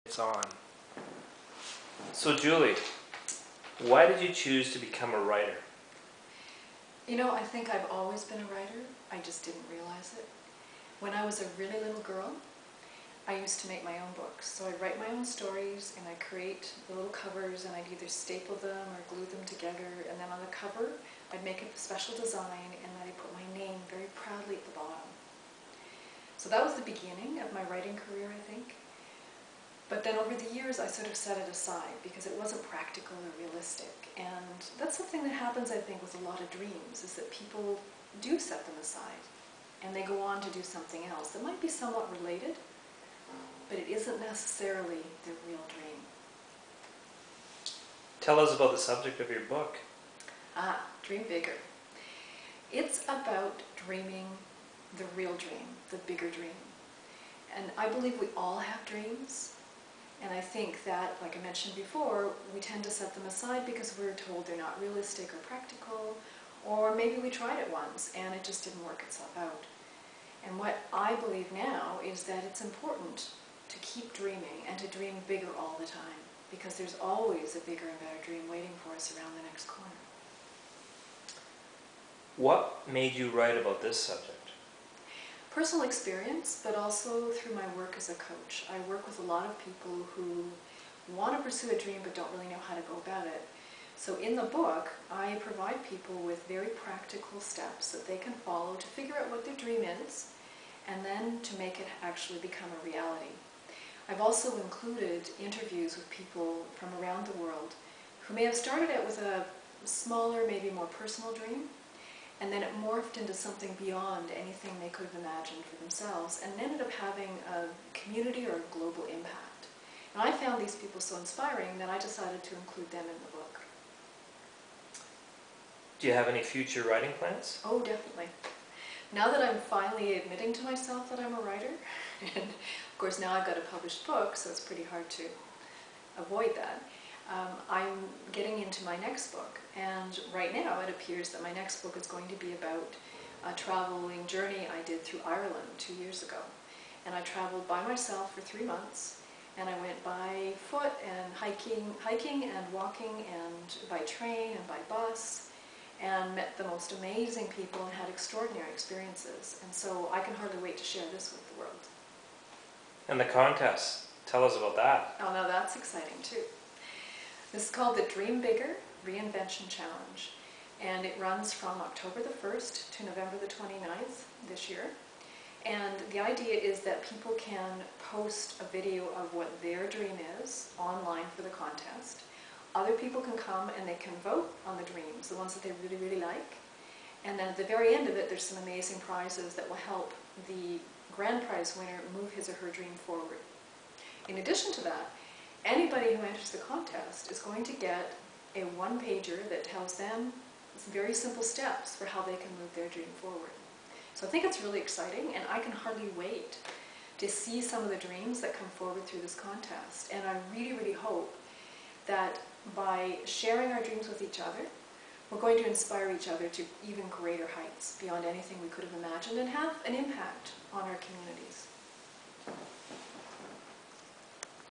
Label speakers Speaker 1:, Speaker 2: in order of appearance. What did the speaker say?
Speaker 1: It's on. So Julie, why did you choose to become a writer?
Speaker 2: You know, I think I've always been a writer. I just didn't realize it. When I was a really little girl, I used to make my own books. So I'd write my own stories and I'd create the little covers and I'd either staple them or glue them together. And then on the cover, I'd make a special design and then I'd put my name very proudly at the bottom. So that was the beginning of my writing career, I think. But then over the years, I sort of set it aside because it wasn't practical or realistic. And that's something that happens, I think, with a lot of dreams, is that people do set them aside and they go on to do something else that might be somewhat related, but it isn't necessarily their real dream.
Speaker 1: Tell us about the subject of your book.
Speaker 2: Dream Bigger. It's about dreaming the real dream, the bigger dream. And I believe we all have dreams. And I think that, like I mentioned before, we tend to set them aside because we're told they're not realistic or practical, or maybe we tried it once and it just didn't work itself out. And what I believe now is that it's important to keep dreaming and to dream bigger all the time, because there's always a bigger and better dream waiting for us around the next corner.
Speaker 1: What made you write about this subject?
Speaker 2: Personal experience, but also through my work as a coach. I work with a lot of people who want to pursue a dream but don't really know how to go about it. So in the book, I provide people with very practical steps that they can follow to figure out what their dream is and then to make it actually become a reality. I've also included interviews with people from around the world who may have started out with a smaller, maybe more personal dream, and then it morphed into something beyond anything they could have imagined for themselves and ended up having a community or a global impact. And I found these people so inspiring that I decided to include them in the book.
Speaker 1: Do you have any future writing plans?
Speaker 2: Oh, definitely. Now that I'm finally admitting to myself that I'm a writer, and of course now I've got a published book, so it's pretty hard to avoid that, I'm getting into my next book, and right now it appears that my next book is going to be about a traveling journey I did through Ireland 2 years ago. And I traveled by myself for 3 months, and I went by foot and hiking and walking and by train and by bus, and met the most amazing people and had extraordinary experiences. And so I can hardly wait to share this with the world.
Speaker 1: And the contest, tell us about that.
Speaker 2: Oh, now that's exciting too. This is called the Dream Bigger Reinvention Challenge, and it runs from October the 1st to November the 29th this year. And the idea is that people can post a video of what their dream is online for the contest. Other people can come and they can vote on the dreams, the ones that they really, really like. And then at the very end of it, there's some amazing prizes that will help the grand prize winner move his or her dream forward. In addition to that, anybody who enters the contest is going to get a one-pager that tells them some very simple steps for how they can move their dream forward. So I think it's really exciting, and I can hardly wait to see some of the dreams that come forward through this contest. And I really, really hope that by sharing our dreams with each other, we're going to inspire each other to even greater heights beyond anything we could have imagined and have an impact on our communities.